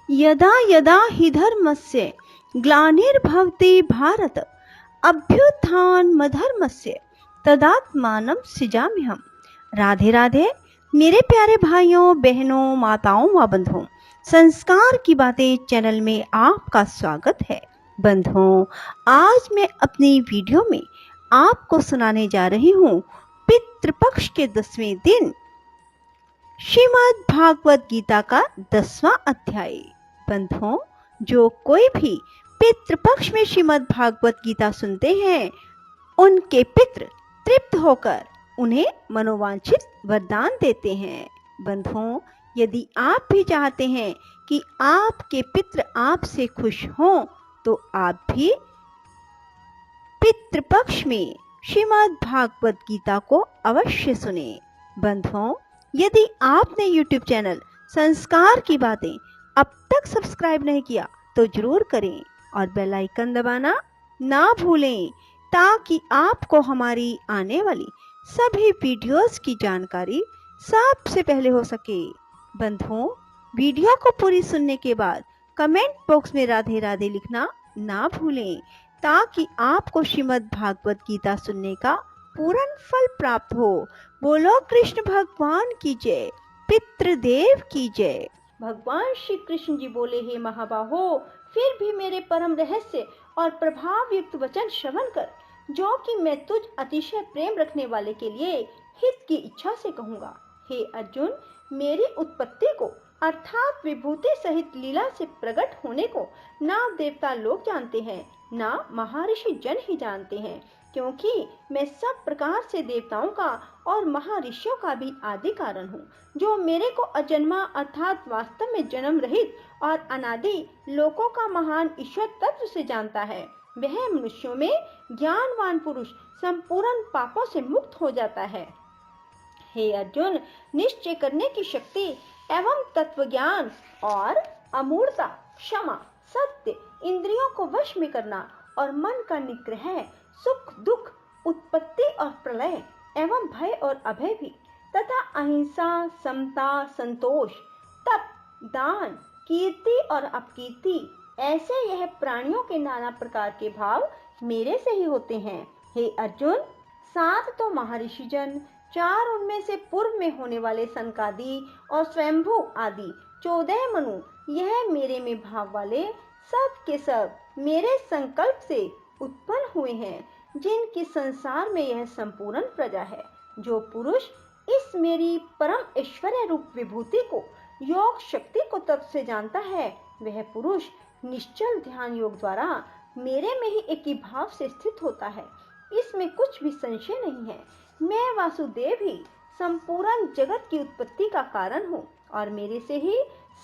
यदा यदा हि धर्मस्य ग्लानिर्भवति भारत अभ्युत्थानमधर्मस्य तदात्मानं सृजाम्यहम्। राधे राधे मेरे प्यारे भाइयों बहनों माताओं व बंधुओं, संस्कार की बातें चैनल में आपका स्वागत है। बंधुओं, आज मैं अपनी वीडियो में आपको सुनाने जा रही हूँ पितृपक्ष के 10वें दिन श्रीमद् भागवत गीता का 10वां अध्याय। बंधुओं, जो कोई भी पितृपक्ष में श्रीमद् भागवत गीता सुनते हैं, उनके पितृ तृप्त होकर उन्हें मनोवांछित वरदान देते हैं। बंधुओं, यदि आप भी चाहते हैं कि आपके पितृ आपसे खुश हों, तो आप भी पितृपक्ष में श्रीमद् भागवत गीता को अवश्य सुने। बंधुओं, यदि आपने YouTube चैनल संस्कार की बातें अब तक सब्सक्राइब नहीं किया तो जरूर करें और बेल आइकन दबाना ना भूलें, ताकि आपको हमारी आने वाली सभी वीडियोस की जानकारी सबसे पहले हो सके। बंधुओं, वीडियो को पूरी सुनने के बाद कमेंट बॉक्स में राधे राधे लिखना ना भूलें, ताकि आपको श्रीमद् भागवत गीता सुनने का पूर्ण फल प्राप्त हो। बोलो कृष्ण भगवान की जय, पितृदेव की जय। भगवान श्री कृष्ण जी बोले, हे महाबाहो, फिर भी मेरे परम रहस्य और प्रभाव युक्त वचन श्रवण कर, जो कि मैं तुझ अतिशय प्रेम रखने वाले के लिए हित की इच्छा से कहूँगा। हे अर्जुन, मेरी उत्पत्ति को अर्थात विभूति सहित लीला से प्रकट होने को ना देवता लोग जानते हैं, ना महर्षि जन ही जानते हैं, क्योंकि मैं सब प्रकार से देवताओं का और महर्षियों का भी आदि कारण हूँ। जो मेरे को अजन्मा अर्थात वास्तव में जन्म रहित और अनादि लोकों का महान ईश्वर तत्व से जानता है, वह मनुष्यों में ज्ञानवान पुरुष संपूर्ण पापों से मुक्त हो जाता है। हे अर्जुन, निश्चय करने की शक्ति एवं तत्व ज्ञान और अमूर्तता, क्षमा, सत्य, इंद्रियों को वश में करना और मन का निग्रह, सुख दुख, उत्पत्ति और प्रलय एवं भय और अभय भी, तथा अहिंसा, समता, संतोष, तप, दान, कीर्ति और अपकीर्ति, ऐसे यह प्राणियों के नाना प्रकार के भाव मेरे से ही होते हैं। हे अर्जुन, 7 तो महर्षि जन, 4 उनमें से पूर्व में होने वाले सनकादि और स्वयंभू आदि 14 मनु, यह मेरे में भाव वाले सब के सब मेरे संकल्प से उत्पन्न हुए हैं, जिनकी संसार में यह संपूर्ण प्रजा है। जो पुरुष इस मेरी परम ऐश्वर्य रूप विभूति को, योग शक्ति को तत्व से जानता है, वह पुरुष निश्चल ध्यान योग द्वारा मेरे में ही एक ही भाव से स्थित होता है। इसमें कुछ भी संशय नहीं है। मैं वासुदेव ही संपूर्ण जगत की उत्पत्ति का कारण हूँ और मेरे से ही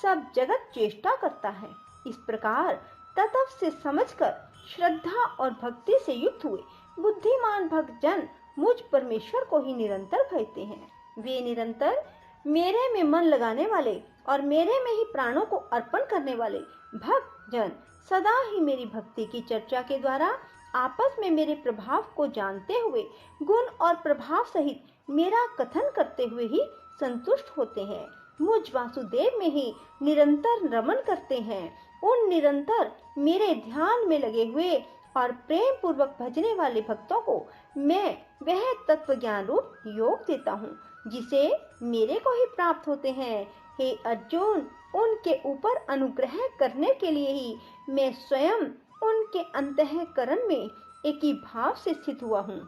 सब जगत चेष्टा करता है। इस प्रकार तत्व से समझकर श्रद्धा और भक्ति से युक्त हुए बुद्धिमान भक्त जन मुझ परमेश्वर को ही निरंतर भजते हैं। वे निरंतर मेरे में मन लगाने वाले और मेरे में ही प्राणों को अर्पण करने वाले भक्त जन सदा ही मेरी भक्ति की चर्चा के द्वारा आपस में मेरे प्रभाव को जानते हुए गुण और प्रभाव सहित मेरा कथन करते हुए ही संतुष्ट होते हैं। मुझ वासुदेव में ही निरंतर रमन करते हैं। उन निरंतर मेरे ध्यान में लगे हुए और प्रेम पूर्वक भजने वाले भक्तों को मैं वह तत्व ज्ञान रूप योग देता हूँ, जिसे मेरे को ही प्राप्त होते हैं। हे अर्जुन, उनके ऊपर अनुग्रह करने के लिए ही मैं स्वयं उनके अंतःकरण में एक ही भाव से स्थित हुआ हूँ।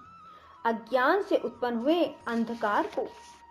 अज्ञान से उत्पन्न हुए अंधकार को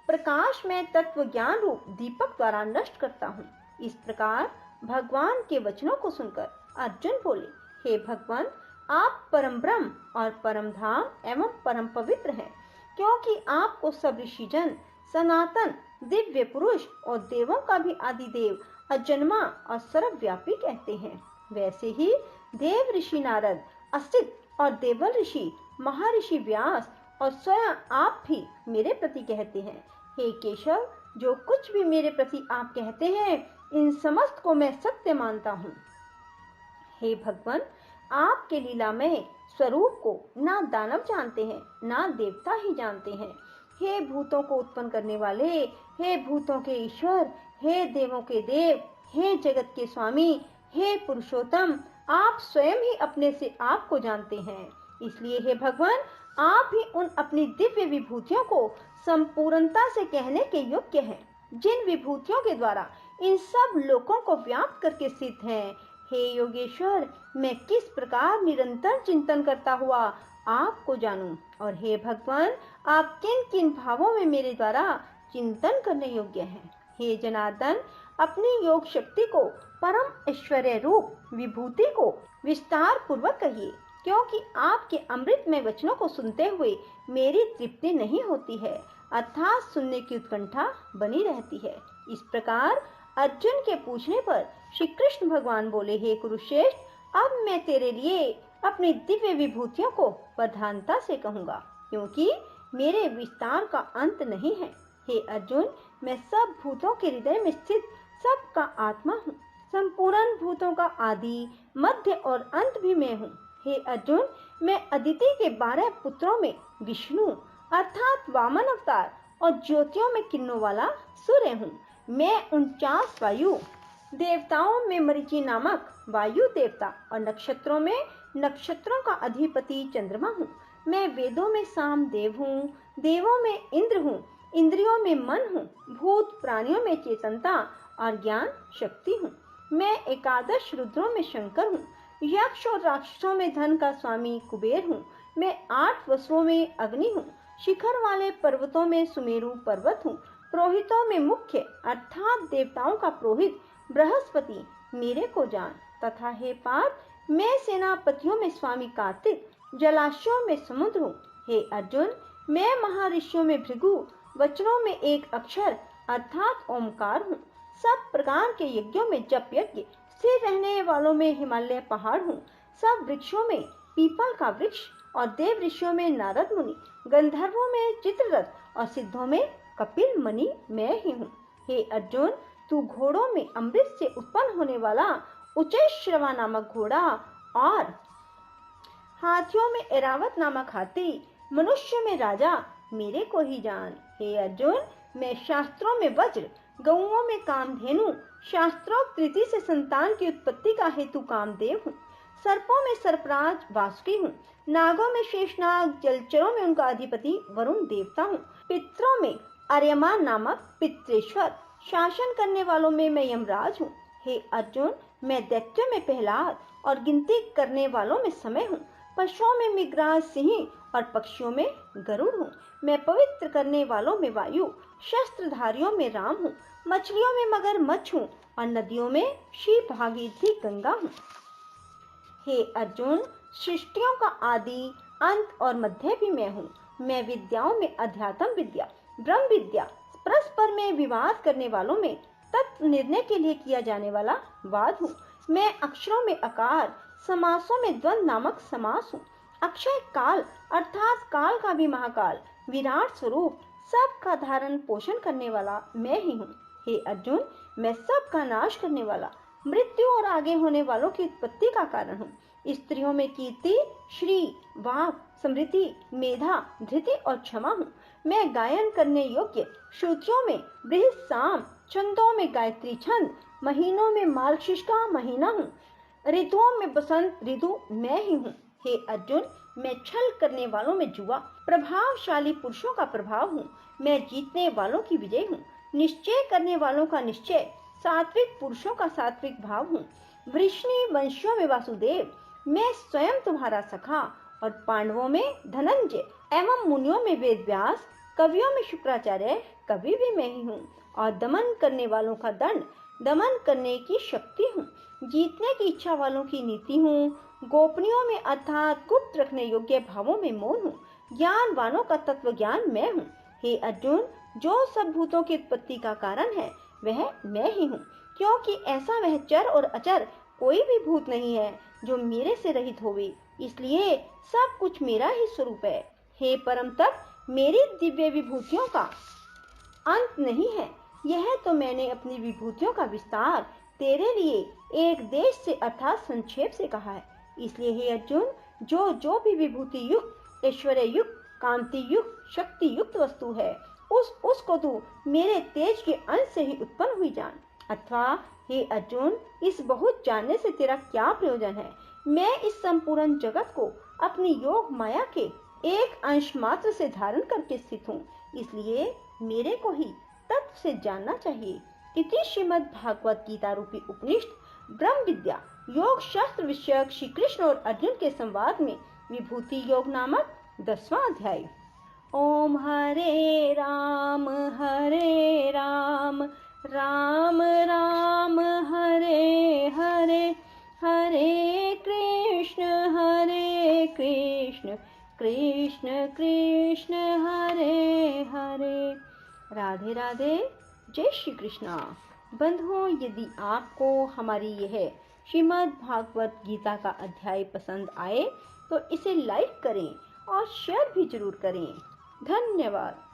प्रकाश में तत्व ज्ञान रूप दीपक द्वारा नष्ट करता हूँ। इस प्रकार भगवान के वचनों को सुनकर अर्जुन बोले, हे भगवान, आप परम ब्रह्म और परम धाम एवं परम पवित्र हैं, क्योंकि आपको सब ऋषि जन सनातन दिव्य पुरुष और देवों का भी आदि देव, अजन्मा और सर्वव्यापी कहते हैं। वैसे ही देव ऋषि नारद, असित और देवल ऋषि महर्षि व्यास और स्वयं आप भी मेरे प्रति कहते हैं। हे केशव, जो कुछ भी मेरे प्रति आप कहते हैं, इन समस्त को मैं सत्य मानता हूँ। हे भगवान, आपके लीलामय स्वरूप को ना दानव जानते हैं, ना देवता ही जानते हैं। हे भूतों को उत्पन्न करने वाले, हे भूतों के ईश्वर, हे देवों के देव, हे जगत के स्वामी, हे पुरुषोत्तम, आप स्वयं ही अपने से आपको जानते हैं। इसलिए हे भगवान, आप ही उन अपनी दिव्य विभूतियों को संपूर्णता से कहने के योग्य हैं, जिन विभूतियों के द्वारा इन सब लोकों को व्याप्त करके स्थित हैं। हे योगेश्वर, मैं किस प्रकार निरंतर चिंतन करता हुआ आपको जानूं, और हे भगवान, आप किन किन भावों में मेरे द्वारा चिंतन करने योग्य हैं। हे जनार्दन, अपनी योग शक्ति को, परम ऐश्वर्य रूप विभूति को विस्तार पूर्वक कहिए, क्योंकि आपके अमृतमय वचनों को सुनते हुए मेरी तृप्ति नहीं होती है, अर्थात सुनने की उत्कंठा बनी रहती है। इस प्रकार अर्जुन के पूछने पर श्री कृष्ण भगवान बोले, हे कुरुश्रेष्ठ, अब मैं तेरे लिए अपनी दिव्य विभूतियों को प्रधानता से कहूँगा, क्योंकि मेरे विस्तार का अंत नहीं है। हे अर्जुन, मैं सब भूतों के हृदय में स्थित सबका आत्मा हूँ। संपूर्ण भूतों का आदि, मध्य और अंत भी मैं हूँ। हे अर्जुन, मैं अदिति के 12 पुत्रों में विष्णु अर्थात वामन अवतार और ज्योतियों में किरणों वाला सूर्य हूँ। मैं 49 वायु देवताओं में मरीचि नामक वायु देवता और नक्षत्रों में नक्षत्रों का अधिपति चंद्रमा हूँ। मैं वेदों में साम देव हूँ, देवों में इंद्र हूँ, इंद्रियों में मन हूँ, भूत प्राणियों में चेतनता और ज्ञान शक्ति हूँ। मैं 11 रुद्रों में शंकर हूँ, यक्ष और राक्षसों में धन का स्वामी कुबेर हूँ। मैं 8 वसुओं में अग्नि हूँ, शिखर वाले पर्वतों में सुमेरु पर्वत हूँ, पुरोहितों में मुख्य अर्थात देवताओं का पुरोहित बृहस्पति मेरे को जान। तथा हे पार्थ, मैं सेनापतियों में स्वामी कार्तिक, जलाशयों में समुद्र हूँ। हे अर्जुन, मैं महर्षियों में भृगु, वचनों में एक अक्षर अर्थात ओमकार हूँ। सब प्रकार के यज्ञों में जप यज्ञ, स्थिर रहने वालों में हिमालय पहाड़ हूँ। सब वृक्षों में पीपल का वृक्ष और देव ऋषियों में नारद मुनि, गंधर्वों में चित्ररथ और सिद्धों में कपिल मुनि मैं ही हूँ। हे अर्जुन, तू घोड़ों में अमृत से उत्पन्न होने वाला उच्चैश्रवा नामक घोड़ा और हाथियों में ऐरावत नामक हाथी, मनुष्य में राजा मेरे को ही जान। हे अर्जुन, मैं शास्त्रों में वज्र, गौओं में कामधेनु, शास्त्रोक्त रीति से संतान की उत्पत्ति का हेतु कामदेव हूँ। सर्पों में सर्पराज वासुकी हूँ, नागों में शेषनाग, जलचरों में उनका अधिपति वरुण देवता हूँ, पितरों में आर्यमान नामक पितृश्वर, शासन करने वालों में मैं यमराज हूँ। हे अर्जुन, मैं दैत्यों में प्रहलाद और गिनती करने वालों में समय हूँ, पशुओं में मृगराज सिंह और पक्षियों में गरुड़ हूँ। मैं पवित्र करने वालों में वायु, शस्त्रधारियों में राम हूँ, मछलियों में मगरमच्छ हूँ और नदियों में शिव भागीरथी गंगा हूँ। हे अर्जुन, सृष्टियों का आदि, अंत और मध्य भी मैं हूँ। मैं विद्याओं में अध्यात्म विद्या, ब्रह्म विद्या, परस्पर में विवाद करने वालों में तत्व निर्णय के लिए किया जाने वाला वाद हूँ। मैं अक्षरों में अकार, समासों में द्वंद नामक समास हूँ। अक्षय काल अर्थात काल का भी महाकाल, विराट स्वरूप, सबका धारण पोषण करने वाला मैं ही हूँ। हे अर्जुन, मैं सबका नाश करने वाला, मृत्यु और आगे होने वालों की उत्पत्ति का कारण हूँ। स्त्रियों में कीर्ति, श्री, वाक, समृद्धि, मेधा, धृति और क्षमा हूँ। मैं गायन करने योग्य श्रुतियों में बृहत साम, छंदों में गायत्री छंद, महीनों में मार्गशीर्ष का महीना हूँ, ऋतुओं में बसंत ऋतु मैं ही हूँ। हे अर्जुन, मैं छल करने वालों में जुआ, प्रभावशाली पुरुषों का प्रभाव हूँ। मैं जीतने वालों की विजय हूँ, निश्चय करने वालों का निश्चय, सात्विक पुरुषों का सात्विक भाव हूँ। वृष्णि वंशियों में वासुदेव, मैं स्वयं तुम्हारा सखा और पांडवों में धनंजय एवं मुनियों में वेद व्यास, कवियों में शुक्राचार्य कवि भी मैं ही हूँ और दमन करने वालों का दंड, दमन करने की शक्ति हूँ। जीतने की इच्छा वालों की नीति हूँ। गोपनीयों में अर्थात गुप्त रखने योग्य भावों में मौन हूँ। ज्ञानवानों का तत्व ज्ञान मैं हूँ। हे अर्जुन, जो सब भूतों की उत्पत्ति का कारण है वह मैं ही हूँ, क्योंकि ऐसा वह चर और अचर कोई भी भूत नहीं है जो मेरे से रहित होवे, इसलिए सब कुछ मेरा ही स्वरूप है। हे परम तप, मेरी दिव्य विभूतियों का अंत नहीं है। यह तो मैंने अपनी विभूतियों का विस्तार तेरे लिए एक देश से अर्थात संक्षेप से कहा है। इसलिए हे अर्जुन, जो भी विभूति युक्त, ऐश्वर्य युक्त, कांति युक्त, शक्ति युक्त वस्तु है, उसको तू मेरे तेज के अंश से ही उत्पन्न हुई जान। अथवा हे अर्जुन, इस बहुत जानने से तेरा क्या प्रयोजन है? मैं इस संपूर्ण जगत को अपनी योग माया के एक अंश मात्र से धारण करके स्थित हूँ, इसलिए मेरे को ही तत्व से जानना चाहिए। इति श्रीमद् भागवत गीता रूपी उपनिषद ब्रह्म विद्या योग शास्त्र विषयक श्री कृष्ण और अर्जुन के संवाद में विभूति योग नामक 10वां अध्याय। ओम हरे राम राम राम हरे हरे, हरे कृष्ण कृष्ण कृष्ण हरे हरे। राधे राधे। जय श्री कृष्णा। बंधुओं, यदि आपको हमारी यह श्रीमद् भागवत गीता का अध्याय पसंद आए तो इसे लाइक करें और शेयर भी जरूर करें। धन्यवाद।